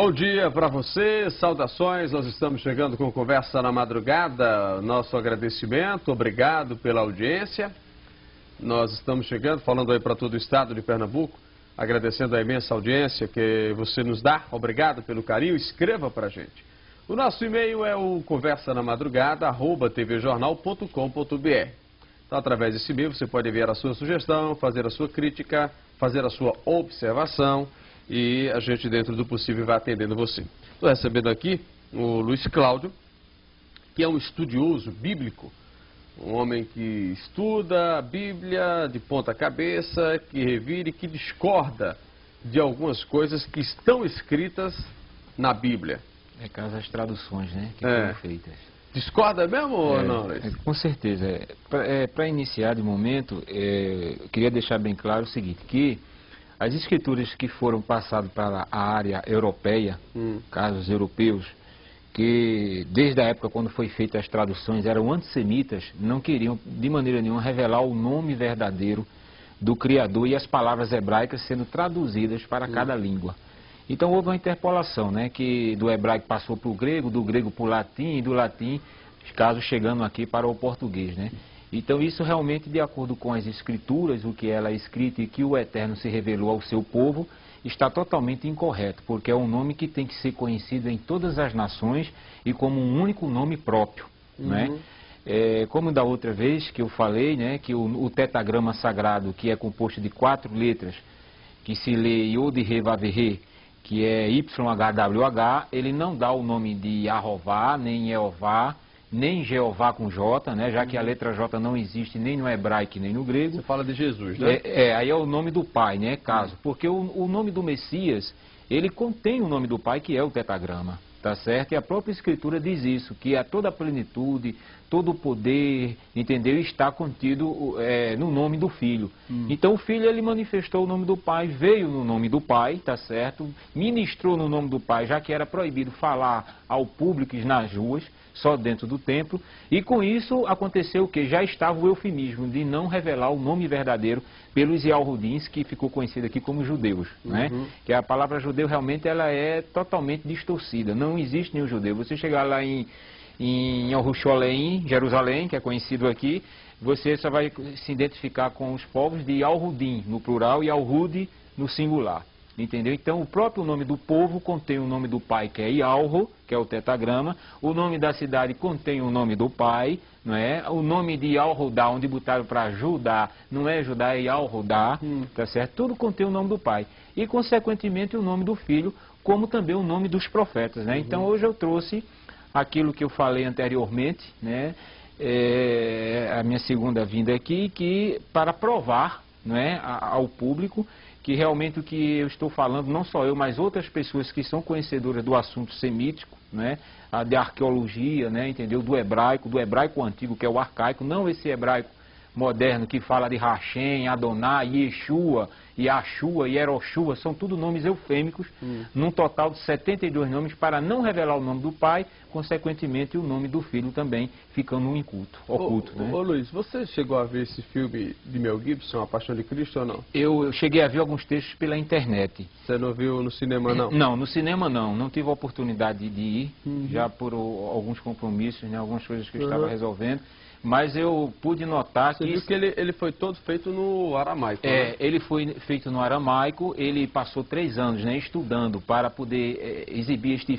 Bom dia para você, saudações, nós estamos chegando com Conversa na Madrugada, nosso agradecimento, obrigado pela audiência. Nós estamos chegando, falando aí para todo o estado de Pernambuco, agradecendo a imensa audiência que você nos dá, obrigado pelo carinho, escreva para a gente. O nosso e-mail é o conversanamadrugada@tvjornal.com.br. Então, através desse e-mail você pode enviar a sua sugestão, fazer a sua crítica, fazer a sua observação e a gente, dentro do possível, vai atendendo você. Estou recebendo aqui o Luiz Cláudio, que é um estudioso bíblico, um homem que estuda a Bíblia de ponta cabeça, que revira e que discorda de algumas coisas que estão escritas na Bíblia. É caso das traduções, né, que foram feitas. Discorda mesmo ou não, Luiz? Com certeza. Para iniciar de momento, eu queria deixar bem claro o seguinte, que as escrituras que foram passadas para a área europeia, casos europeus, que desde a época quando foi feitas as traduções eram antissemitas, não queriam de maneira nenhuma revelar o nome verdadeiro do Criador e as palavras hebraicas sendo traduzidas para cada língua. Então houve uma interpolação, né, que do hebraico passou para o grego, do grego para o latim e do latim, caso chegando aqui para o português, né? Então isso realmente, de acordo com as escrituras, o que ela é escrita e que o Eterno se revelou ao seu povo, está totalmente incorreto, porque é um nome que tem que ser conhecido em todas as nações e como um único nome próprio, né? Como da outra vez que eu falei, né, que o tetagrama sagrado, que é composto de 4 letras, que se lê Yod-He-Vav-He, que é YHWH, ele não dá o nome de Yahová, nem Jeová, nem Jeová com J, né, já que a letra J não existe nem no hebraico nem no grego. Você fala de Jesus, né? Aí é o nome do Pai, né, caso. Porque o nome do Messias, ele contém o nome do Pai, que é o tetagrama, tá certo? E a própria Escritura diz isso, que a toda a plenitude, todo o poder, entendeu? Está contido no nome do Filho. Então o Filho, ele manifestou o nome do Pai, veio no nome do Pai, tá certo? Ministrou no nome do Pai, já que era proibido falar ao público nas ruas, só dentro do templo, e com isso aconteceu o que? Já estava o eufemismo de não revelar o nome verdadeiro pelos Yahudins, que ficou conhecido aqui como judeus, né? Que a palavra judeu realmente ela é totalmente distorcida, não existe nenhum judeu. Você chegar lá em Yerushalayim, Jerusalém, que é conhecido aqui, você só vai se identificar com os povos de Yahudim no plural e Yahudi no singular. Entendeu? Então, o próprio nome do povo contém o nome do pai, que é Yalro, que é o tetagrama. O nome da cidade contém o nome do pai, não é? O nome de Yalrodá, onde botaram para Judá, não é Judá, é Yalrodá, tá certo? Tudo contém o nome do pai. E, consequentemente, o nome do filho, como também o nome dos profetas, né? Então, hoje eu trouxe aquilo que eu falei anteriormente, né? A minha segunda vinda aqui, que para provar, não é, ao público que realmente o que eu estou falando, não só eu, mas outras pessoas que são conhecedoras do assunto semítico, né, de arqueologia, né, entendeu, do hebraico antigo, que é o arcaico, não esse hebraico moderno que fala de Hashem, Adonai, Yeshua, Yashua e Eroshua, são tudo nomes eufêmicos, num total de 72 nomes, para não revelar o nome do pai, consequentemente o nome do filho também ficando oculto, né? Ô Luiz, você chegou a ver esse filme de Mel Gibson, A Paixão de Cristo, ou não? Eu cheguei a ver alguns textos pela internet. Você não viu no cinema, não? Não, no cinema não tive a oportunidade de ir, já por alguns compromissos, né, algumas coisas que eu estava resolvendo. Mas eu pude notar que... Você viu que ele foi todo feito no aramaico, né? Ele foi feito no aramaico, ele passou 3 anos, né, estudando para poder exibir este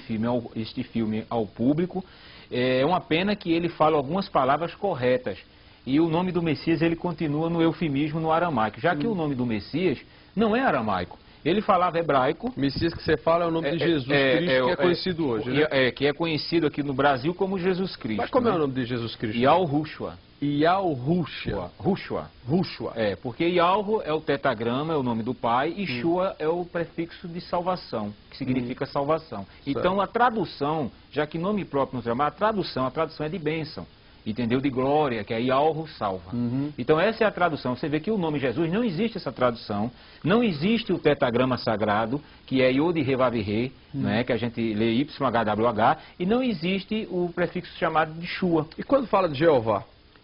filme ao público. É uma pena que ele fala algumas palavras corretas. E o nome do Messias, ele continua no eufemismo no aramaico, já que o nome do Messias não é aramaico. Ele falava hebraico. Messias que você fala é o nome de Jesus Cristo, que é conhecido hoje, né? Que é conhecido aqui no Brasil como Jesus Cristo. Mas como é o nome de Jesus Cristo? Yalrushua. Rushua. Porque Yalro é o tetagrama, é o nome do pai, e Shua é o prefixo de salvação, que significa salvação. Então a tradução, já que nome próprio nos chama, a tradução é de bênção. Entendeu? De glória, que é Yalro salva. Então essa é a tradução. Você vê que o nome Jesus, não existe essa tradução, não existe o tetagrama sagrado, que é Yod-He-Vav-He, né, que a gente lê YHWH, e não existe o prefixo chamado de Shua. E quando fala de Jeová?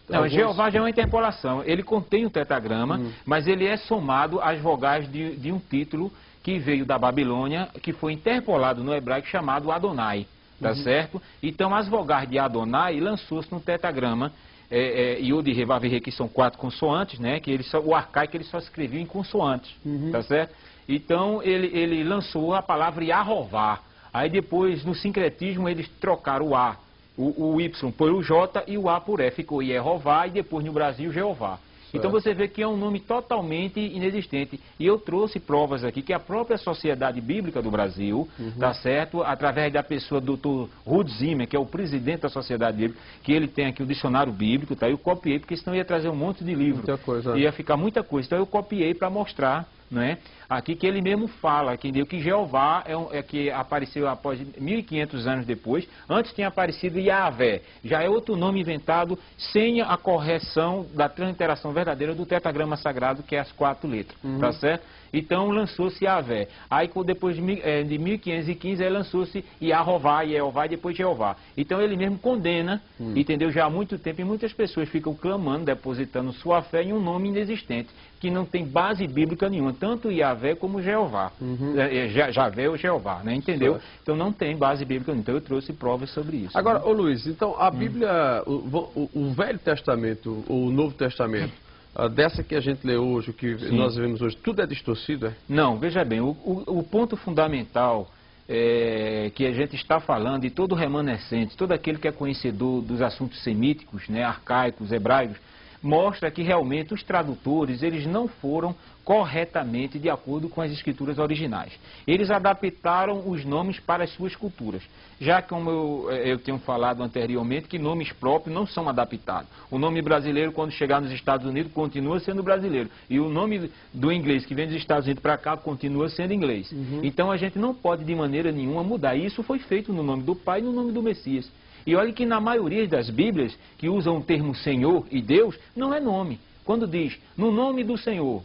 Não, Jeová já é uma interpolação. Ele contém o tetagrama, mas ele é somado às vogais de um título que veio da Babilônia, que foi interpolado no hebraico chamado Adonai, tá certo? Então as vogais de Adonai lançou-se no tetragrama, Yod, He, Vav, He, que são 4 consoantes, né? Que o arcaico ele só escrevia em consoantes, tá certo? Então ele lançou a palavra Yahová. Aí depois no sincretismo eles trocaram o A, o Y por o J e o A por E, ficou Yehová e depois no Brasil Jeová. Então você vê que é um nome totalmente inexistente. E eu trouxe provas aqui que a própria Sociedade Bíblica do Brasil, tá certo? Através da pessoa do Dr. Ruth Zimmer, que é o presidente da Sociedade Bíblica, que ele tem aqui o dicionário bíblico, tá? Eu copiei, porque senão ia trazer um monte de livro. Muita coisa. Ia ficar muita coisa. Então eu copiei para mostrar, não é? Aqui que ele mesmo fala, entendeu? Que Jeová é que apareceu após 1500 anos depois. Antes tinha aparecido Yahvé. Já é outro nome inventado sem a correção da transliteração verdadeira do tetragrama sagrado, que é as 4 letras, tá certo? Então lançou-se Yahvé. Aí depois de 1515 aí lançou-se Yahová, Yehová e depois Jeová. Então ele mesmo condena, entendeu? Já há muito tempo, e muitas pessoas ficam clamando, depositando sua fé em um nome inexistente, que não tem base bíblica nenhuma, tanto Yahvé como Jeová. Javé ou Jeová, né? Entendeu? Certo. Então não tem base bíblica nenhuma. Então eu trouxe provas sobre isso. Agora, né? ô Luiz, então a Bíblia, o Velho Testamento, o Novo Testamento, dessa que a gente lê hoje, o que nós vemos hoje, tudo é distorcido, é? Não, veja bem, o ponto fundamental que a gente está falando, e todo remanescente, todo aquele que é conhecedor dos assuntos semíticos, né, arcaicos, hebraicos, mostra que realmente os tradutores, eles não foram corretamente de acordo com as escrituras originais. Eles adaptaram os nomes para as suas culturas. Já como eu tenho falado anteriormente, que nomes próprios não são adaptados. O nome brasileiro, quando chegar nos Estados Unidos, continua sendo brasileiro. E o nome do inglês, que vem dos Estados Unidos para cá, continua sendo inglês. Então a gente não pode de maneira nenhuma mudar. Isso foi feito no nome do Pai e no nome do Messias. E olha que na maioria das Bíblias, que usam o termo Senhor e Deus, não é nome. Quando diz, no nome do Senhor,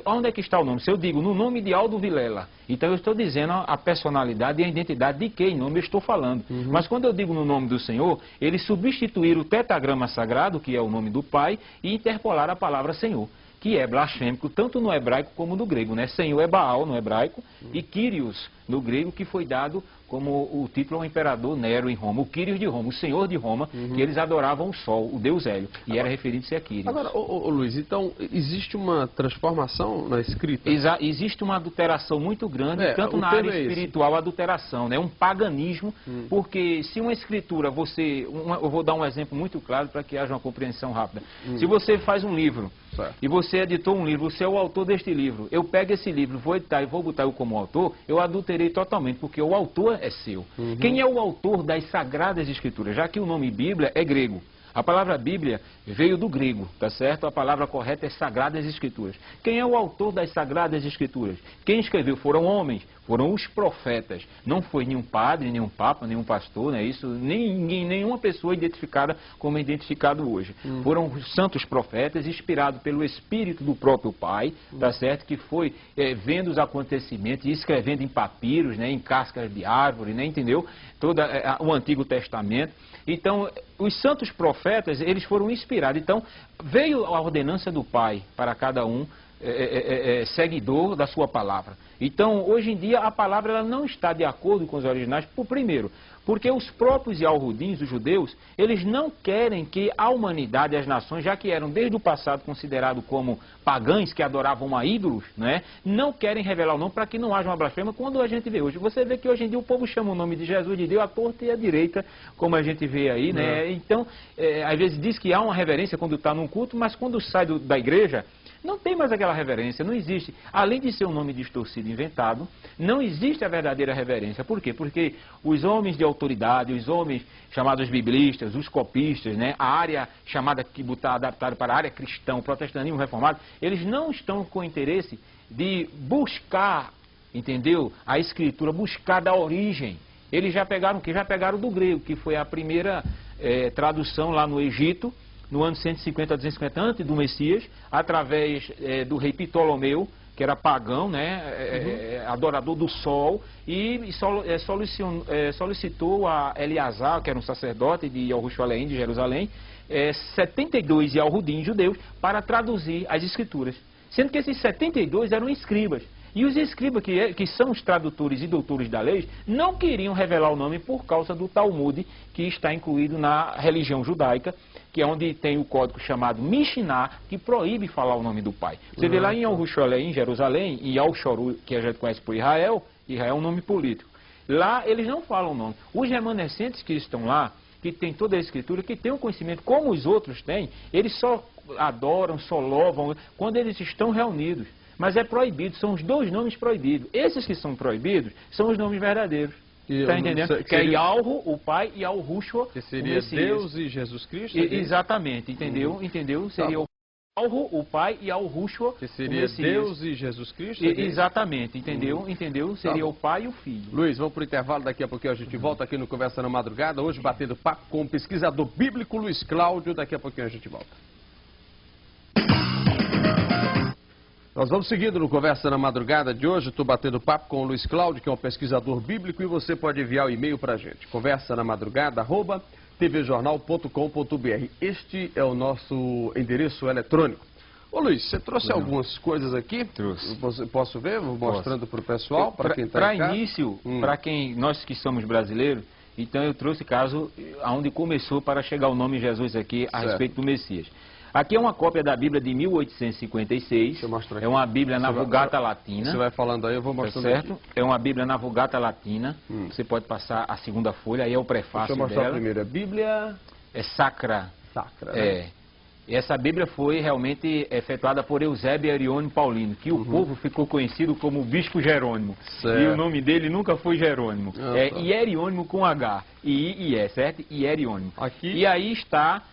onde é que está o nome? Se eu digo, no nome de Aldo Vilela, então eu estou dizendo a personalidade e a identidade de quem nome eu estou falando. Mas quando eu digo no nome do Senhor, eles substituíram o tetragrama sagrado, que é o nome do Pai, e interpolaram a palavra Senhor, que é blasfêmico tanto no hebraico como no grego, né? Senhor é Baal no hebraico e Kyrios no grego, que foi dado como o título ao imperador Nero em Roma, o Kyrios de Roma, o Senhor de Roma, que eles adoravam o Sol, o Deus Hélio, e era referido-se a Kyrios. Agora, Luiz, então existe uma transformação na escrita? Existe uma adulteração muito grande, tanto na área espiritual, adulteração, né? Um paganismo, porque se uma escritura, eu vou dar um exemplo muito claro para que haja uma compreensão rápida. Se você faz um livro, e você editou um livro, você é o autor deste livro, eu pego esse livro, vou editar e vou botar eu como autor, eu adulterei totalmente, porque o autor é seu. Quem é o autor das Sagradas Escrituras? Já que o nome Bíblia é grego. A palavra Bíblia veio do grego, tá certo? A palavra correta é Sagradas Escrituras. Quem é o autor das Sagradas Escrituras? Quem escreveu foram homens, foram os profetas. Não foi nenhum padre, nenhum papa, nenhum pastor, né? Isso, nenhuma pessoa identificada como é identificado hoje. Foram os santos profetas, inspirados pelo Espírito do próprio Pai, tá certo? Que foi vendo os acontecimentos e escrevendo em papiros, né? Em cascas de árvore, né? Entendeu? Todo o Antigo Testamento. Então, os santos profetas, eles foram inspirados. Então, veio a ordenança do Pai para cada um seguidor da sua palavra. Então, hoje em dia, a palavra ela não está de acordo com os originais, primeiro, porque os próprios Yahudins, os judeus, eles não querem que a humanidade e as nações, já que eram desde o passado considerados como pagãos que adoravam a ídolos, né, não querem revelar o nome para que não haja uma blasfêmia. Quando a gente vê hoje, você vê que hoje em dia o povo chama o nome de Jesus de Deus à torta e à direita, como a gente vê aí, né? Então, às vezes diz que há uma reverência quando está num culto, mas quando sai da igreja, não tem mais aquela reverência, não existe. Além de ser um nome distorcido inventado, não existe a verdadeira reverência. Por quê? Porque os homens de autoridade, os homens chamados biblistas, os copistas, né, a área chamada que botar adaptada para a área cristã, o protestantismo reformado, eles não estão com interesse de buscar, entendeu? A escritura, buscar da origem. Eles já pegaram o quê? Já pegaram do grego, que foi a primeira tradução lá no Egito, no ano 150 a 250 antes do Messias, através do rei Ptolomeu, que era pagão, né, adorador do sol, e solicitou a Eleazar, que era um sacerdote de Jerusalém, de Jerusalém, 72 Yahudim judeus para traduzir as escrituras. Sendo que esses 72 eram escribas. E os escribas, que são os tradutores e doutores da lei, não queriam revelar o nome por causa do Talmud, que está incluído na religião judaica, que é onde tem o código chamado Mishnah, que proíbe falar o nome do pai. Você vê lá em Yerushalayim, em Jerusalém, em Al-Shoru, que a gente conhece por Israel, Israel é um nome político. Lá eles não falam o nome. Os remanescentes que estão lá, que tem toda a escritura, que tem um conhecimento como os outros têm, eles só adoram, só louvam quando eles estão reunidos. Mas é proibido, são os dois nomes proibidos. Esses que são proibidos são os nomes verdadeiros. Está entendendo? Que é Yahweh, o Pai, e Yahushua, que seria Deus e Jesus Cristo? Exatamente, entendeu? Entendeu? Seria o Yahweh, o Pai, e Yahushua, que seria Deus e Jesus Cristo? Exatamente, entendeu? Entendeu? Seria o Pai e o Filho. Luiz, vamos para o intervalo, daqui a pouquinho a gente volta aqui no Conversa na Madrugada, hoje batendo papo com o pesquisador bíblico Luiz Cláudio, daqui a pouquinho a gente volta. Nós vamos seguindo no Conversa na Madrugada de hoje. Estou batendo papo com o Luiz Cláudio, que é um pesquisador bíblico, e você pode enviar o e-mail para a gente. conversanamadrugada@tvjornal.com.br. Este é o nosso endereço eletrônico. Ô Luiz, você trouxe algumas coisas aqui? Trouxe. Posso ver? Vou mostrando para o pessoal, para quem está em casa. Para início, para quem nós que somos brasileiros, então eu trouxe caso aonde começou para chegar o nome Jesus aqui a respeito do Messias. Aqui é uma cópia da Bíblia de 1856. Deixa eu mostrar aqui. É uma Bíblia na Vulgata Latina. Você vai falando aí, eu vou mostrando. Certo? Aqui. É uma Bíblia na Vulgata Latina. Você pode passar a segunda folha, aí é o prefácio dela. Deixa eu mostrar primeiro. A Bíblia... É Sacra. Sacra, né? E essa Bíblia foi realmente efetuada por Eusébio Ariônimo Paulino, que o povo ficou conhecido como Bispo Jerônimo. Certo. E o nome dele nunca foi Jerônimo. É Hierônimo com H. I-I-E, certo? Hierônimo. Aqui... E aí está...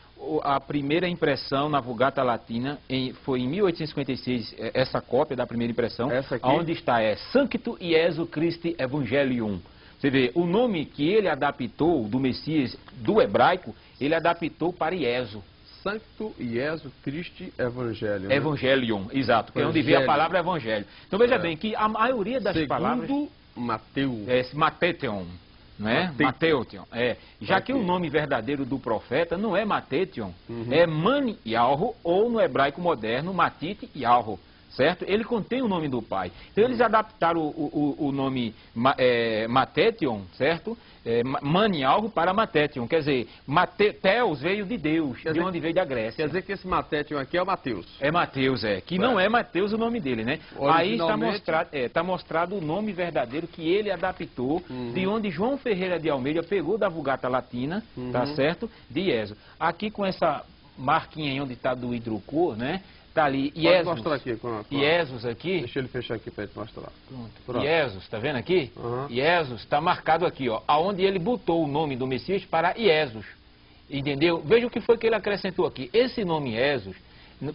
A primeira impressão na Vulgata Latina foi em 1856, essa cópia da primeira impressão, onde está Sancto Iesu Christi Evangelium. Você vê, o nome que ele adaptou do Messias, do hebraico, ele adaptou para Iesu. Sancto Iesu Christi Evangelium. Né? Evangelium, exato, que é onde vem a palavra evangelho. Então veja bem que a maioria das palavras... Segundo Mateus. Matethon. Não é? Matethon. Já que o nome verdadeiro do profeta não é Matethon, é Mani Yahweh, ou no hebraico moderno, Matite Yahweh, certo? Ele contém o nome do pai. Então eles adaptaram o nome Matethon, certo? Mani Yahweh para Matethon, quer dizer, Teos veio de Deus, de onde veio da Grécia. Quer dizer que esse Matethon aqui é o Mateus. É Mateus, que não é Mateus o nome dele, né? Aí está mostrado o nome verdadeiro que ele adaptou, de onde João Ferreira de Almeida pegou da Vulgata Latina, tá certo? De Ieso. Aqui com essa marquinha aí onde está do hidrocor, né? Tá ali, Iesus. Pode mostrar aqui. Iesus aqui. Deixa ele fechar aqui para ele mostrar. Pronto. Iesus, tá vendo aqui? Iesus, está marcado aqui, ó. Aonde ele botou o nome do Messias para Iesus. Entendeu? Veja o que foi que ele acrescentou aqui. Esse nome Iesus,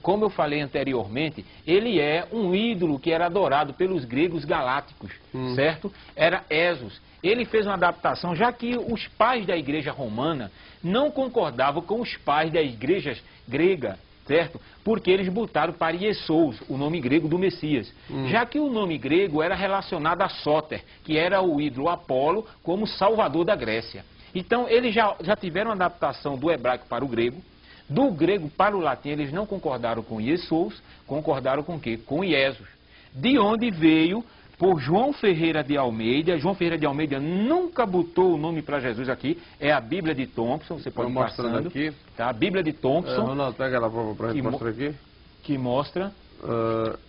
como eu falei anteriormente, ele é um ídolo que era adorado pelos gregos galácticos, certo? Era Esos. Ele fez uma adaptação, já que os pais da igreja romana não concordavam com os pais da igreja grega, certo? Porque eles botaram para Iesous, o nome grego do Messias. Já que o nome grego era relacionado a Sóter, que era o ídolo Apolo, como salvador da Grécia. Então, eles já tiveram uma adaptação do hebraico para o grego. Do grego para o latim, eles não concordaram com Iesous, concordaram com o quê? Com Iesus. De onde veio, por João Ferreira de Almeida. João Ferreira de Almeida nunca botou o nome para Jesus aqui. É a Bíblia de Thompson, você pode ir passando aqui. Tá? A Bíblia de Thompson. Ronaldo, pega ela para a gente mostrar aqui. Que mostra...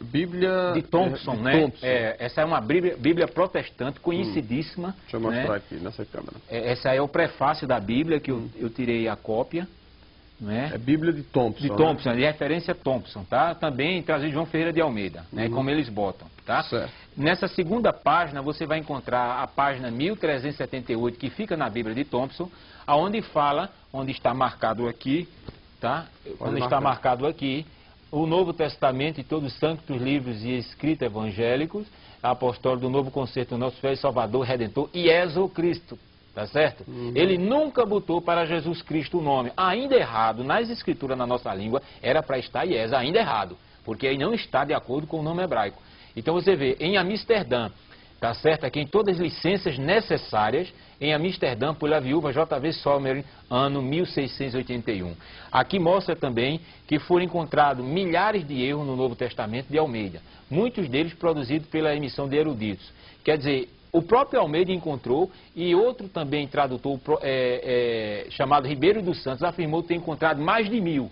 Bíblia de Thompson, né? Thompson. Essa é uma Bíblia protestante conhecidíssima. Deixa eu mostrar aqui nessa câmera. Essa é o prefácio da Bíblia, que eu tirei a cópia. Né? É Bíblia de Thompson. De Thompson, de referência Thompson, tá? Também trazido de João Ferreira de Almeida, né? Como eles botam, tá? Certo. Nessa segunda página, você vai encontrar a página 1378, que fica na Bíblia de Thompson, aonde fala, onde está marcado aqui, tá? Onde está marcado aqui, o Novo Testamento e todos os santos livros e escritos evangélicos, apostólico do Novo Concerto, nosso Filho Salvador, Redentor, e Jesus Cristo. Tá certo? Ele nunca botou para Jesus Cristo o nome. Ainda errado, nas escrituras na nossa língua, era para estar Ies, ainda errado. Porque aí não está de acordo com o nome hebraico. Então você vê, em Amsterdã, tá certo? Aqui em todas as licenças necessárias em Amsterdã pela viúva J.V. Sommer, ano 1681. Aqui mostra também que foram encontrados milhares de erros no Novo Testamento de Almeida, muitos deles produzidos pela emissão de eruditos. Quer dizer, o próprio Almeida encontrou e outro também tradutor chamado Ribeiro dos Santos afirmou ter encontrado mais de 1000.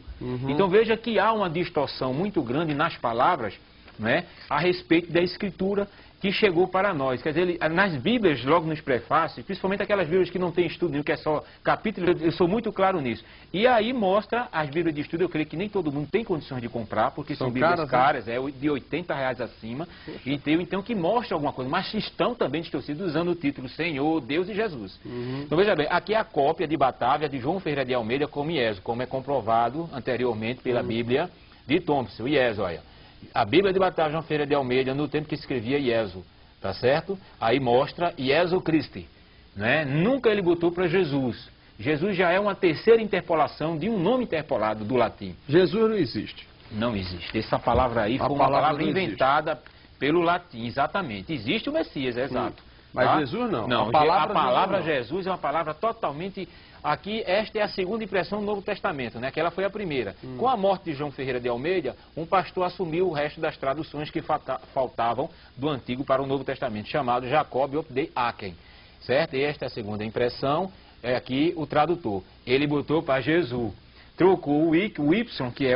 Então veja que há uma distorção muito grande nas palavras, né, a respeito da escritura que chegou para nós. Quer dizer, nas Bíblias, logo nos prefácios, principalmente aquelas Bíblias que não tem estudo nenhum, que é só capítulo, eu sou muito claro nisso. E aí mostra as Bíblias de estudo, eu creio que nem todo mundo tem condições de comprar, porque são Bíblias caras, de R$80 acima, então que mostra alguma coisa, mas estão também distorcidos usando o título Senhor, Deus e Jesus. Então veja bem, aqui é a cópia de Batávia de João Ferreira de Almeida como IESO, como é comprovado anteriormente pela Bíblia de Thompson, IESO, olha. A Bíblia de Batávia João Ferreira de Almeida, no tempo que escrevia IESO, tá certo? Aí mostra IESO Christi, né? Nunca ele botou para Jesus. Jesus já é uma terceira interpolação de um nome interpolado do latim. Jesus não existe. Não existe. Essa palavra aí foi uma palavra inventada pelo latim, exatamente. Existe o Messias, é exato. Mas tá? Jesus não. Não, a palavra Jesus é uma palavra totalmente... Aqui, esta é a segunda impressão do Novo Testamento, né? Aquela foi a primeira. Com a morte de João Ferreira de Almeida, um pastor assumiu o resto das traduções que faltavam do Antigo para o Novo Testamento, chamado Jacob Opdei Aken, certo? E esta é a segunda impressão, é aqui o tradutor. Ele botou para Jesus. Trocou o Y, que é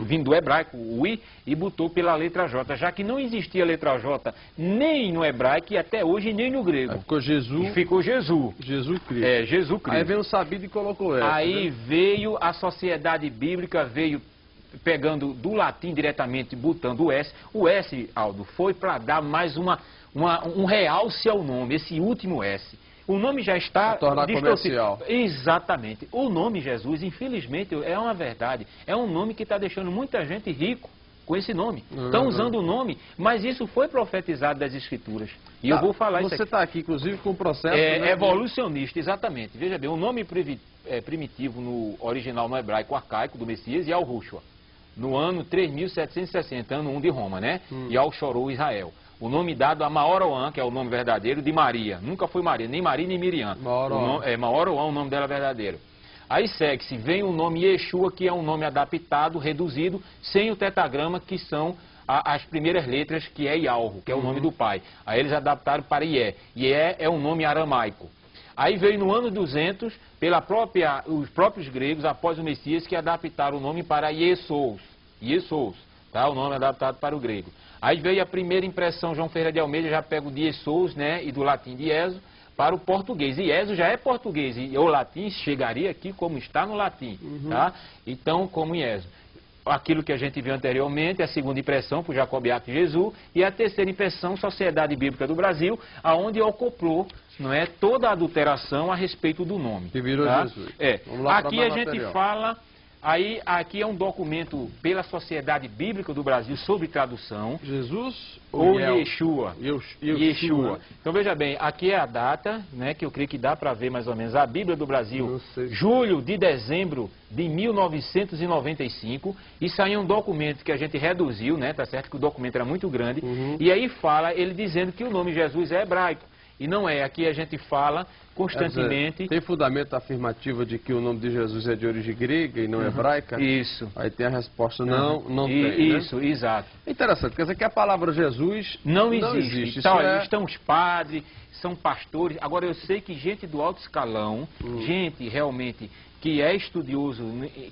vindo do hebraico, o I, e botou pela letra J, já que não existia letra J nem no hebraico e até hoje nem no grego. Aí ficou Jesus. E ficou Jesus. Jesus Cristo. É, Jesus Cristo. Aí veio o sabido e colocou essa. Aí veio a sociedade bíblica, veio pegando do latim diretamente, botando o S. O S, Aldo, foi para dar mais um realce ao nome, esse último S. O nome já está comercial. Exatamente. O nome Jesus, infelizmente, é uma verdade. É um nome que está deixando muita gente rico com esse nome. Estão usando o nome, mas isso foi profetizado das Escrituras. E eu vou falar isso aqui. Você está aqui, inclusive, com o processo... evolucionista, exatamente. Veja bem, o nome primitivo no original no hebraico arcaico do Messias, Yahushua, no ano 3760, ano 1 de Roma, né? Yahweh chorou Israel. O nome dado a Maoroã, que é o nome verdadeiro de Maria. Nunca foi Maria, nem Miriam. Maoroã é o nome dela verdadeiro. Aí segue-se, vem o nome Yeshua, que é um nome adaptado, reduzido, sem o tetragrama, que são as primeiras letras, que é Yalro, que é o nome do pai. Aí eles adaptaram para Ié. Ié é um nome aramaico. Aí veio no ano 200, os próprios gregos, após o Messias, que adaptaram o nome para Iesous. Iesous, tá? O nome adaptado para o grego. Aí veio a primeira impressão, João Ferreira de Almeida já pega o de Iesous, né, e do latim de Ieso, para o português. Ieso já é português, e o latim chegaria aqui como está no latim, tá? Então, como Ieso. Aquilo que a gente viu anteriormente, a segunda impressão, por Jacobiato Jesus, e a terceira impressão, Sociedade Bíblica do Brasil, aonde acoplou, não é, toda a adulteração a respeito do nome. Que virou tá? Jesus. Aqui a gente fala... Aí, aqui é um documento pela Sociedade Bíblica do Brasil sobre tradução. Jesus ou Yeshua? Yeshua. Então, veja bem, aqui é a data, né, que eu creio que dá para ver mais ou menos. A Bíblia do Brasil, julho de dezembro de 1995. Isso aí é um documento que a gente reduziu, né, tá certo? Que o documento era muito grande. E aí fala, ele dizendo que o nome Jesus é hebraico. E não é. Aqui a gente fala constantemente... Tem fundamento afirmativo de que o nome de Jesus é de origem grega e não hebraica? Isso. Aí tem a resposta não tem, Isso, né? Exato. É interessante, quer dizer que a palavra Jesus não existe. Então, estão os padres, são pastores. Agora, eu sei que gente do alto escalão, gente realmente... que é estudioso,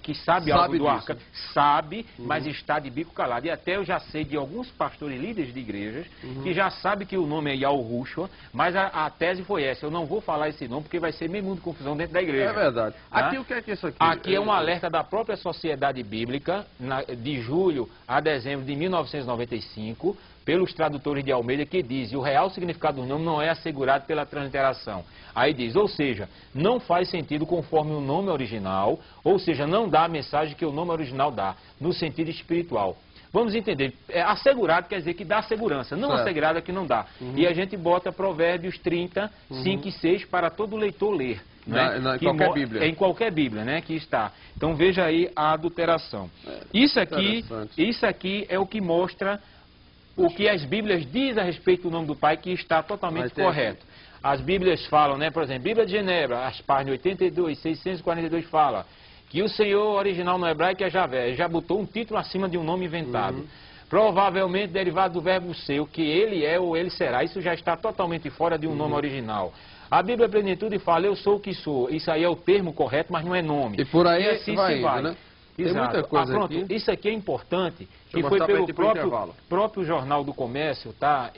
que sabe algo do arca, sabe, mas está de bico calado. E até eu já sei de alguns pastores líderes de igrejas que já sabem que o nome é Yahushua, mas a tese foi essa: eu não vou falar esse nome porque vai ser meio mundo de confusão dentro da igreja. É verdade. Tá? Aqui o que é isso aqui? Aqui é um alerta da própria Sociedade Bíblica, de julho a dezembro de 1995, pelos tradutores de Almeida, que diz: o real significado do nome não é assegurado pela transliteração. Aí diz, ou seja, não faz sentido conforme o nome original, ou seja, não dá a mensagem que o nome original dá, no sentido espiritual. Vamos entender, assegurado quer dizer que dá segurança, não assegurado é que não dá. E a gente bota Provérbios 30, 5 e 6 para todo leitor ler. Né? Em qualquer Bíblia. Em qualquer Bíblia, né, que está. Então veja aí a adulteração. Isso aqui é o que mostra o que as Bíblias dizem a respeito do nome do Pai, que está totalmente correto. As Bíblias falam, né, por exemplo, Bíblia de Genebra, as páginas 82, 642 fala que o Senhor original no hebraico é Javé. Ele já botou um título acima de um nome inventado. Provavelmente derivado do verbo ser, o que ele é ou ele será. Isso já está totalmente fora de um nome original. A Bíblia Plenitude fala, eu sou o que sou. Isso aí é o termo correto, mas não é nome. E por aí assim vai, se vai. Né? Exato. Tem muita coisa pronto. aqui. Isso aqui é importante, que foi pelo próprio Jornal do Comércio, tá?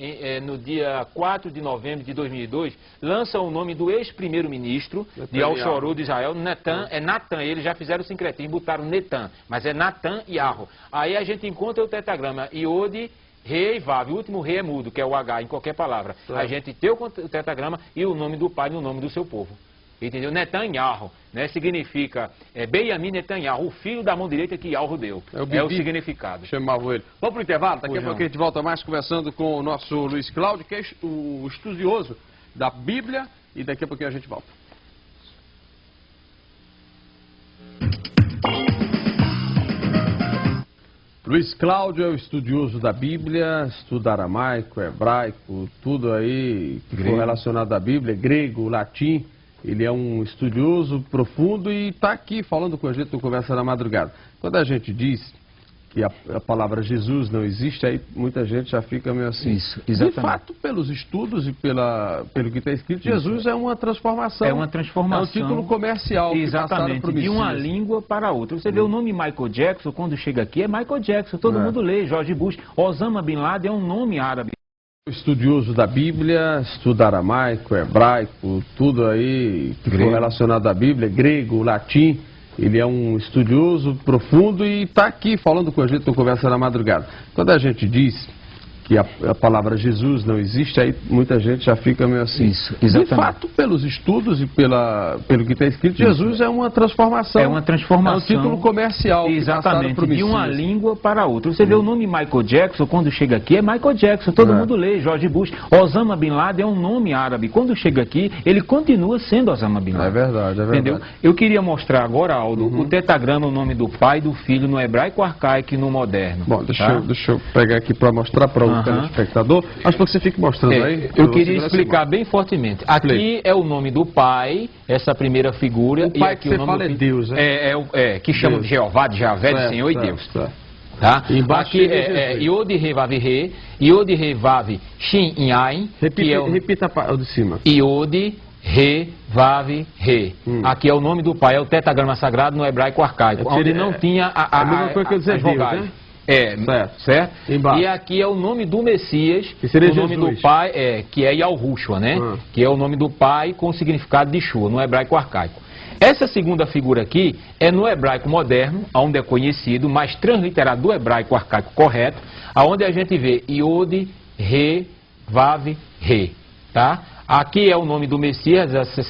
No dia 4 de novembro de 2002, lança o nome do ex-primeiro-ministro de Al-Shorur de Israel, Natan, é Natan, eles já fizeram o sincretismo, botaram Netan, mas é Natan e Arro. Aí a gente encontra o tetragrama Iode, Re e Vav, o último Re é mudo, que é o H em qualquer palavra. A gente tem o tetragrama e o nome do pai no nome do seu povo. Entendeu? Netanyahu, né? Significa Benjamin Netanyahu, o filho da mão direita que Yahweh deu. É o significado. Chamava ele. Vamos para o intervalo, daqui a pouco a gente volta mais conversando com o nosso Luiz Cláudio, que é o estudioso da Bíblia, e daqui a pouquinho a gente volta. Luiz Cláudio é o estudioso da Bíblia, estuda aramaico, hebraico, tudo aí que for relacionado à Bíblia, grego, latim. Ele é um estudioso profundo e está aqui falando com a gente no Conversa na Madrugada. Quando a gente diz que a palavra Jesus não existe, aí muita gente já fica meio assim. Isso, exatamente. De fato, pelos estudos e pelo que está escrito, Jesus é uma transformação. É uma transformação. É um título comercial. Exatamente, de uma língua para outra. Você vê o nome Michael Jackson, quando chega aqui, é Michael Jackson. Todo mundo lê, George Bush. Osama Bin Laden é um nome árabe. Estudioso da Bíblia, estuda aramaico, hebraico, tudo aí que for relacionado à Bíblia, grego, latim. Ele é um estudioso profundo e está aqui falando com a gente no Conversa na Madrugada. Quando a gente diz que a palavra Jesus não existe, aí muita gente já fica meio assim. Isso, exatamente. De fato, pelos estudos e pelo que está escrito, Jesus é uma transformação. É uma transformação. É um título comercial. Exatamente, de uma língua para outra. Você vê o nome Michael Jackson, quando chega aqui, é Michael Jackson. Todo mundo lê, George Bush. Osama Bin Laden é um nome árabe. Quando chega aqui, ele continua sendo Osama Bin Laden. É verdade, é verdade. Entendeu? Eu queria mostrar agora, Aldo, o tetragrama, o nome do pai e do filho no hebraico arcaico e no moderno. Bom, deixa eu pegar aqui para mostrar para o telespectador. Acho que você fique mostrando aí. Eu queria explicar bem fortemente. Aqui é o nome do pai, essa primeira figura. O pai e aqui que você fala é Deus, né? Que chama de Jeová, de Javé, de Senhor e Deus. Tá? Aqui é Iod Re Vav Re, Iod Re Vav Shin Yain. Repita o de cima. Iod Re Vav Re. Aqui é o nome do pai, é o tetragrama sagrado no hebraico arcaico, onde não tinha a mesma coisa que eu dizer vogais. Né? Certo? E aqui é o nome do Messias, que seria o nome Jesus. do pai, que é Yahushua, né? Que é o nome do pai com o significado de Shua, no hebraico arcaico. Essa segunda figura aqui é no hebraico moderno, onde é conhecido, mas transliterado do hebraico arcaico correto, aonde a gente vê Iod, Re, Vav, Re, tá? Aqui é o nome do Messias, esse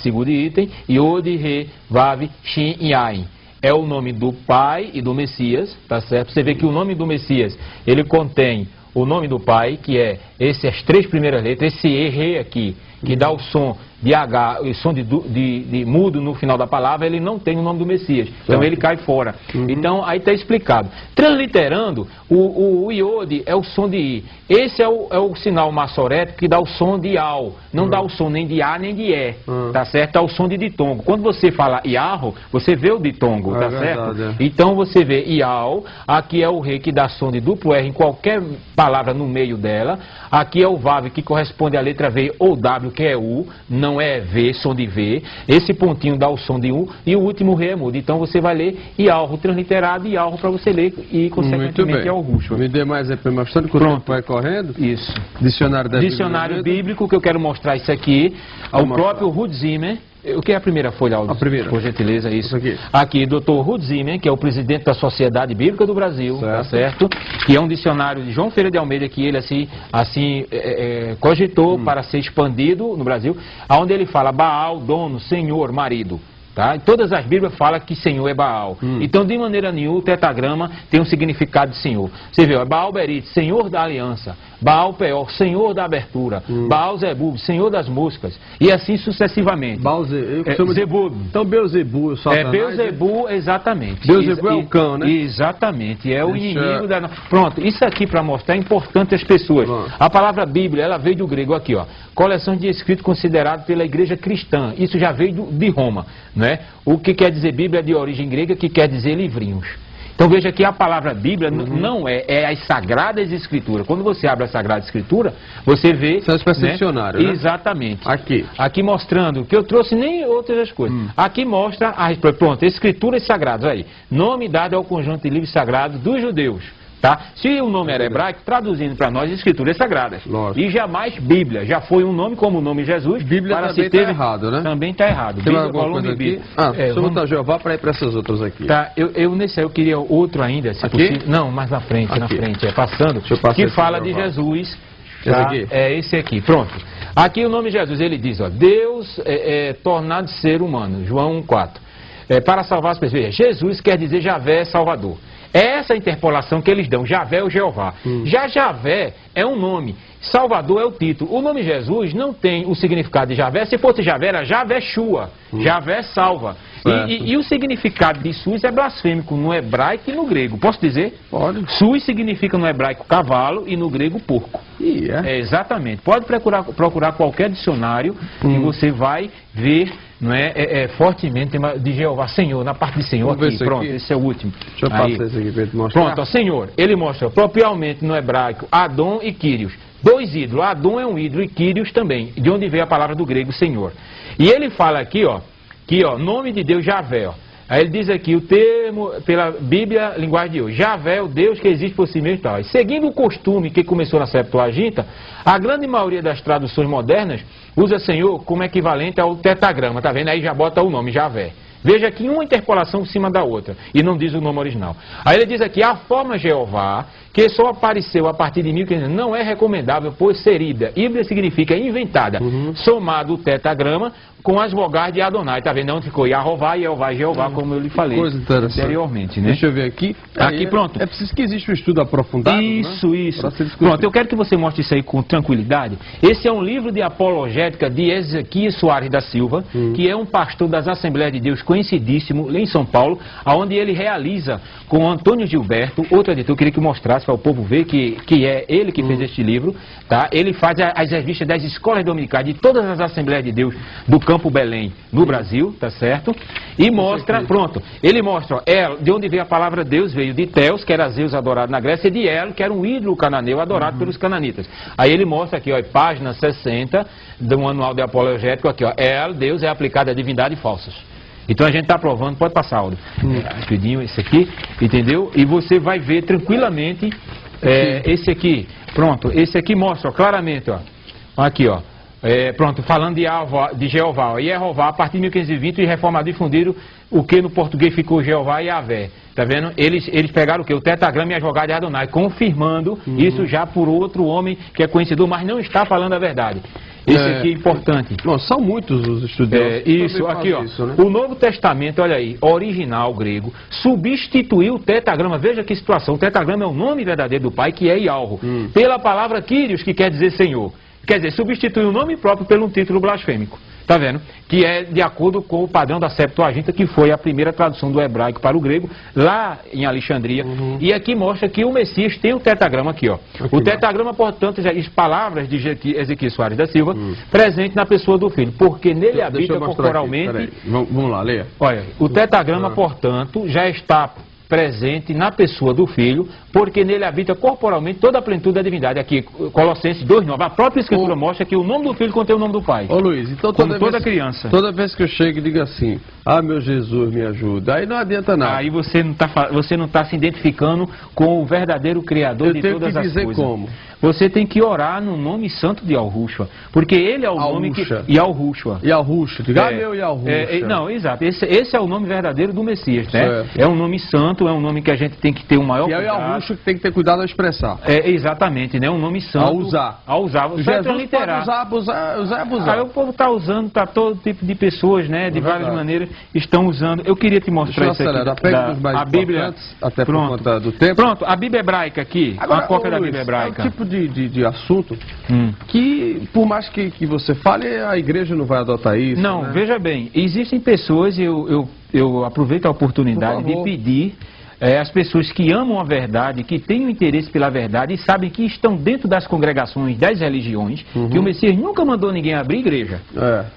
segundo item, Iod, Re, Vav, Shin, Yain. É o nome do pai e do Messias, tá certo? Você vê que o nome do Messias, ele contém o nome do pai, que é as três primeiras letras, esse E aqui, que dá o som de H, o som de mudo no final da palavra, ele não tem o nome do Messias. Então ele cai fora. Então aí está explicado. Transliterando, o iode é o som de I. Esse é o sinal maçorético que dá o som de Al. Não dá o som nem de A nem de E. Tá certo? Dá o som de ditongo. Quando você fala Iarro, você vê o ditongo, tá certo? Verdade, Então você vê Ial, aqui é o Re que dá som de duplo R em qualquer palavra no meio dela. Aqui é o Vav que corresponde à letra V ou W, que é U, não é V, som de V. Esse pontinho dá o som de U e o último Re é mudo. Então você vai ler Ialro transliterado e Ialro para você ler e consequentemente Yahushua. Me dê mais aí para mostrando que o tempo vai correndo. Isso. Dicionário bíblico, que eu quero mostrar isso aqui. O próprio Ruth Zimmer. O que é a primeira folha, Aldo? A primeira. Por gentileza, isso. Aqui, Dr. Ruth Zimmer, que é o presidente da Sociedade Bíblica do Brasil, tá certo? Que é um dicionário de João Ferreira de Almeida, que ele cogitou para ser expandido no Brasil, onde ele fala Baal, dono, senhor, marido. Tá? Todas as Bíblias falam que Senhor é Baal. Então, de maneira nenhuma, o tetragrama tem um significado de Senhor. Você vê, ó, Baal Berit, Senhor da aliança. Baal Peor, Senhor da abertura. Baal Zebub, Senhor das moscas. E assim sucessivamente. Baal Zebub. Então, Beuzebu, Satanás... Beuzebu, exatamente. Beuzebu é o cão, né? Exatamente, é o inimigo da... Pronto, isso aqui para mostrar é importante às pessoas. A palavra Bíblia, ela veio do grego aqui, ó. Coleção de escritos considerado pela igreja cristã. Isso já veio de Roma, né? O que quer dizer Bíblia de origem grega, que quer dizer livrinhos. Então veja que a palavra Bíblia não é as Sagradas Escrituras. Quando você abre a Sagrada Escritura, você vê... Isso é uma espécie de dicionário, né? Exatamente. Aqui mostrando, que eu trouxe nem outras coisas. Aqui mostra, pronto, Escrituras Sagradas, aí. Nome dado ao conjunto de livros sagrados dos judeus. Tá? Se o nome era hebraico, traduzindo para nós, Escrituras Sagradas. Lógico. E jamais Bíblia. Já foi um nome como o nome Jesus. Bíblia para também se ter... está errado, né? Também está errado. Tem Bíblia, alguma coisa aqui? Deixa eu botar Jeová para ir para essas outras aqui. Tá, nesse aí eu queria outro ainda, se possível. Não, mais na frente, passando. Que fala de Jesus. Tá? Esse aqui? É esse aqui, pronto. Aqui o nome de Jesus, ele diz, ó, Deus tornado ser humano, João 1,4. Para salvar as pessoas. Jesus quer dizer Javé Salvador. É essa interpolação que eles dão, Javé ou Jeová. Já Javé é um nome, Salvador é o título. O nome Jesus não tem o significado de Javé. Se fosse Javé, era Javé Shua, Javé salva. E o significado de Sus é blasfêmico no hebraico e no grego. Posso dizer? Pode. Sus significa no hebraico cavalo e no grego porco. Exatamente. Pode procurar qualquer dicionário e você vai ver, não fortemente de Jeová, Senhor, na parte de Senhor. Aqui, pronto, esse é o último. Deixa eu passar esse aqui para ele mostrar. Pronto, ó, Senhor, ele mostra propriamente no hebraico Adon e Kyrios. Dois ídolos, Adon é um ídolo e Kyrios também, de onde veio a palavra do grego Senhor. E ele fala aqui, ó, nome de Deus Javé, ó. Aí ele diz aqui o termo, pela Bíblia, linguagem de hoje, Javé, o Deus que existe por si mesmo e tal. E seguindo o costume que começou na Septuaginta, a grande maioria das traduções modernas usa Senhor como equivalente ao tetragrama, tá vendo? Aí já bota o nome Javé. Veja aqui uma interpolação em cima da outra, e não diz o nome original. Aí ele diz aqui, a forma Jeová, que só apareceu a partir de 1500, não é recomendável, pois ser híbrida. Híbrida significa inventada, somado o tetragrama com as vogais de Adonai. Tá vendo onde ficou Yahová, Jeová, Jeová, como eu lhe falei anteriormente, né? Deixa eu ver aqui. Aqui, pronto. É preciso que exista um estudo aprofundado, Isso. Né? Pronto, eu quero que você mostre isso aí com tranquilidade. Esse é um livro de apologética de Ezequias Soares da Silva, que é um pastor das Assembleias de Deus conhecidíssimo, lá em São Paulo, onde ele realiza com Antônio Gilberto, outro editor, eu queria que mostrasse para o povo ver que é ele que fez este livro, tá? Ele faz as revistas das escolas dominicais de todas as Assembleias de Deus do Campo Belém no Brasil, tá certo? E mostra, pronto, ele mostra, ó, El, de onde veio a palavra Deus, veio de Teos, que era Zeus adorado na Grécia, e de El, que era um ídolo cananeu adorado pelos cananitas. Aí ele mostra aqui, ó, página 60 do manual de apologético, aqui, ó, El, Deus é aplicado a divindade falsas. Então a gente está provando, pode passar, áudio. Rapidinho, esse aqui, entendeu? E você vai ver tranquilamente esse aqui. Pronto, esse aqui mostra ó, claramente, ó. Aqui, ó. Pronto, falando de Jeová. E Jeová, a partir de 1520, os reformadores difundiram o que no português ficou Jeová e Yahvé. Tá vendo? Eles pegaram o que? O tetragrama e as vogais de Adonai, confirmando isso já por outro homem que é conhecido, mas não está falando a verdade. Esse aqui é importante. Bom, são muitos os estudiosos. Isso, aqui ó. Isso, né? O Novo Testamento, olha aí, original grego, substituiu o tetragrama. Veja que situação. O tetragrama é o nome verdadeiro do Pai, que é Yahvé, pela palavra Kyrios, que quer dizer Senhor. Quer dizer, substitui o nome próprio por um título blasfêmico. Tá vendo? Que é de acordo com o padrão da Septuaginta, que foi a primeira tradução do hebraico para o grego, lá em Alexandria. E aqui mostra que o Messias tem o tetragrama aqui, ó. O tetragrama, portanto, já diz palavras de Ezequias Soares da Silva, presente na pessoa do Filho, porque nele habita corporalmente... Vamos lá, leia. Olha, o tetragrama, portanto, já está presente na pessoa do Filho, porque nele habita corporalmente toda a plenitude da divindade. Aqui, Colossenses 2:9, a própria Escritura mostra que o nome do Filho contém o nome do Pai. Ô Luiz, então toda criança. Toda vez que eu chego e digo assim, meu Jesus, me ajuda, aí não adianta nada. Aí você não está se identificando com o verdadeiro Criador de todas as coisas. Eu tenho que dizer como? você tem que orar no nome santo de Yahushua, porque ele é o nome que... Yahushua. Yahushua, diga meu Yahushua. Não, exato, esse é o nome verdadeiro do Messias, né? É um nome santo, é um nome que a gente tem que ter o maior cuidado. E é o Yahushua que tem que ter cuidado ao expressar. Exatamente, né? Um nome santo. A usar. Você Jesus transliterar. pode usar. Aí o povo está usando, todo tipo de pessoas, né? De várias maneiras estão usando. Eu queria te mostrar isso aqui. A Bíblia, até por conta do tempo. Pronto, a Bíblia hebraica aqui. Agora, uma cópia da Bíblia hebraica. É o tipo de assunto que, por mais que você fale, a igreja não vai adotar isso. Não, né? Veja bem, existem pessoas, eu aproveito a oportunidade de pedir as pessoas que amam a verdade, que têm um interesse pela verdade e sabem que estão dentro das congregações, das religiões, que o Messias nunca mandou ninguém abrir igreja.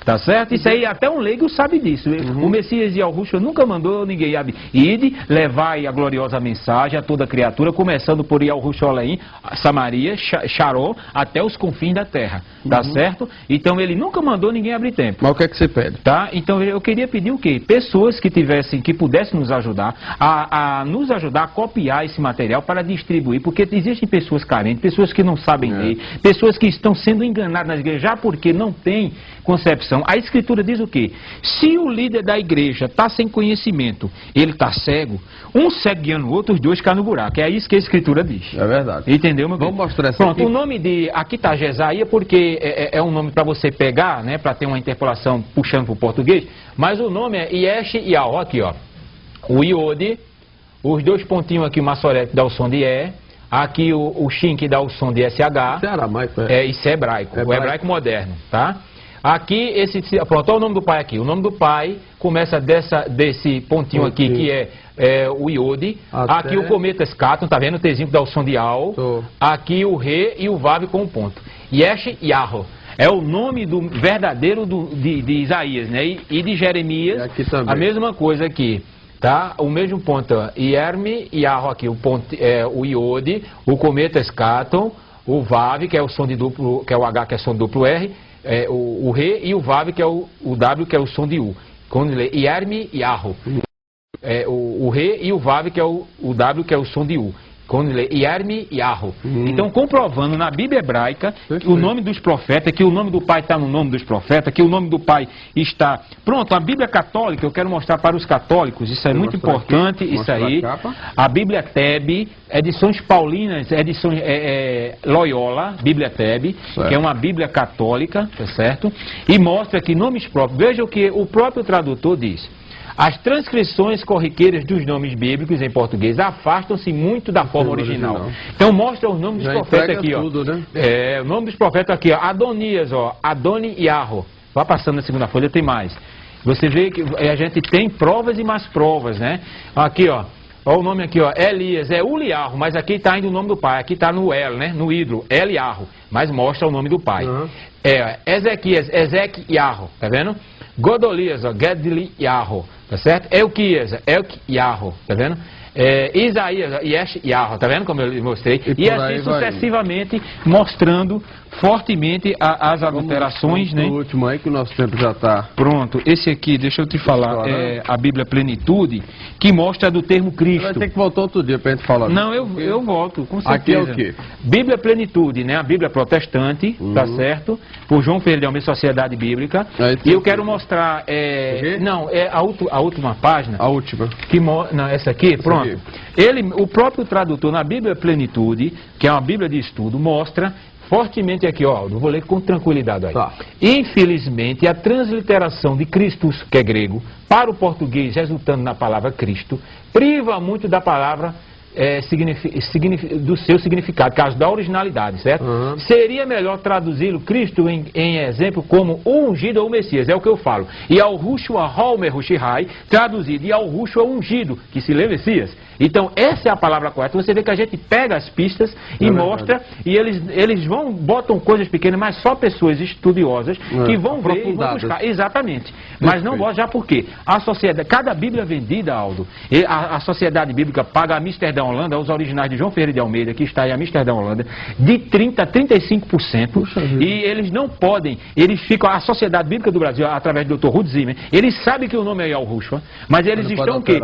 Tá certo? Isso aí até um leigo sabe disso. O Messias e Yahushua nunca mandou ninguém abrir. Ide, levai a gloriosa mensagem a toda criatura, começando por Yahushua Oleim, Samaria, Sharon, até os confins da terra. Tá certo? Então ele nunca mandou ninguém abrir templo. Mas o que é que você pede? Tá? Então eu queria pedir o quê? Pessoas que pudessem nos ajudar a nos ajudar a copiar esse material para distribuir, porque existem pessoas carentes, pessoas que não sabem ler, pessoas que estão sendo enganadas na igreja, já porque não tem concepção. A Escritura diz o quê? Se o líder da igreja está sem conhecimento, ele está cego, um cego guiando o outro, os dois caem no buraco. É isso que a Escritura diz. É verdade. Entendeu, meu Vamos mostrar essa Pronto, aqui. O nome de... Aqui está Jesaía, porque é um nome para você pegar, né, para ter uma interpolação puxando para o português, mas o nome é Yesh Yahó, aqui, ó. O Iode, os dois pontinhos aqui, o Massoré que dá o som de E, aqui o Shin que dá o som de SH. Isso é aramaico, isso é hebraico, o hebraico moderno, tá? Aqui, pronto, olha o nome do pai aqui. O nome do pai começa desse pontinho aqui, que é o Iode. Aqui o cometa Scaton, tá vendo? O Tzinho que dá o som de Al. Aqui o Re e o Vav com o ponto. Yesh Yahó. É o nome verdadeiro de Isaías, né? E de Jeremias, aqui também. A mesma coisa aqui. Tá? O mesmo ponto, Yerme e Arro aqui, o Iode, o cometa Scaton, o Vav, que é o som de duplo, que é o H, que é som de duplo R, o Re e o Vav, que é o W, que é o som de U. Quando lê Yerme e Arro, o Re e o Vav, que é o W, que é o som de U. Quando lê Yerme e Arro. Então, comprovando na Bíblia hebraica que o nome dos profetas, que o nome do pai está no nome dos profetas, que o nome do pai está... Pronto, a Bíblia católica, eu quero mostrar para os católicos, isso é muito importante, isso aí. A Bíblia Teb, edições paulinas, edições Loyola, Bíblia Teb, que é uma Bíblia católica, tá certo? E mostra que nomes próprios, veja o que o próprio tradutor diz. As transcrições corriqueiras dos nomes bíblicos em português afastam-se muito da forma original. Então mostra os nomes dos profetas aqui, tudo, né? O nome dos profetas aqui, ó. Adonias, ó. Adoni Yahó. Vá passando na segunda folha, tem mais. Você vê que a gente tem provas e mais provas, né? Aqui, ó. Olha o nome aqui, ó. Elias, Uliarro, mas aqui está ainda o nome do pai. Aqui está no El, né? No hidro, Eliarro. Mas mostra o nome do pai. Ezequias, Ezequiarro, tá vendo? Godolias, ó, Gedli Yahó, tá certo? Elquias, Yahó, tá vendo? Isaías, Yesh Yahó, tá vendo como eu mostrei? E assim sucessivamente, mostrando fortemente as adulterações, né? O último aí que o nosso tempo já está. Pronto, esse aqui, deixa eu te falar, é a Bíblia Plenitude, que mostra do termo Cristo. Vai ter que voltar outro dia pra gente falar. Não, eu volto, com certeza. Aqui é o quê? Bíblia Plenitude, né? A Bíblia protestante, tá certo? Por João Ferreira de Almeida, Sociedade Bíblica. E eu quero mostrar, não, é a última página. A última. Não, essa aqui, pronto. O próprio tradutor na Bíblia Plenitude, que é uma Bíblia de estudo, mostra fortemente aqui, ó, eu vou ler com tranquilidade aí. Infelizmente, a transliteração de Christus, que é grego, para o português, resultando na palavra Cristo, priva muito da palavra do seu significado, caso da originalidade, certo? Seria melhor traduzi-lo, Cristo, em exemplo, como o ungido ou o Messias, é o que eu falo. E Yahushua Homer Hushihai, traduzido, e Yahushua ungido, que se lê Messias. Então, essa é a palavra correta. Você vê que a gente pega as pistas e mostra, e eles botam coisas pequenas, mas só pessoas estudiosas que vão ver e vão buscar. Exatamente. Mas não botam já por quê? A sociedade, cada Bíblia vendida, Aldo, a sociedade bíblica paga a Amsterdã Amsterdã, Holanda, os originais de João Ferreira de Almeida, que está em Amsterdã, Holanda, de 30% a 35%, e eles não podem, eles ficam, a Sociedade Bíblica do Brasil, através do Dr. Ruth Zimmer, eles sabem que o nome é Yahushua, mas eles estão o quê?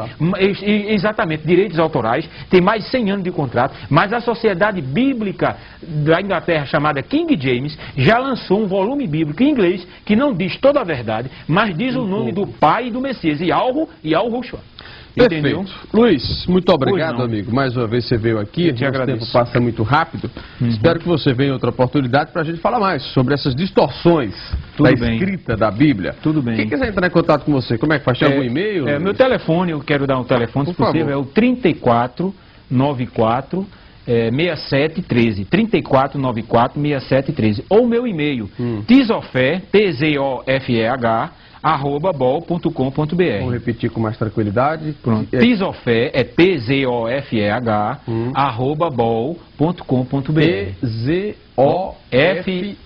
Exatamente, direitos autorais, tem mais de 100 anos de contrato, mas a Sociedade Bíblica da Inglaterra, chamada King James, já lançou um volume bíblico em inglês, que não diz toda a verdade, mas diz o nome do Pai e do Messias, Yahushua. Entendeu? Perfeito. Luiz, muito obrigado, amigo. Mais uma vez você veio aqui, o tempo passa muito rápido. Espero que você venha em outra oportunidade para a gente falar mais sobre essas distorções da escrita da Bíblia. Tudo bem. Quem quiser entrar em contato com você, como é que faz? Tem algum e-mail? Meu telefone, eu quero dar um telefone, se possível, é o 3494 6713, 3494-6713, ou meu e-mail, Tizofé, tzofeh, @bol.com.br. Vamos repetir com mais tranquilidade. Pronto. Tizofé é tzofeh, @bol.com.br. Tizofeh,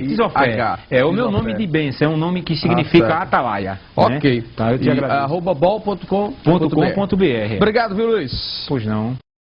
Tizofé. É o meu nome de bênção, é um nome que significa atalaia. Ok. Né? Tá, eu te agradeço. @bol.com.br. .com.br. Obrigado, viu, Luiz? Pois não.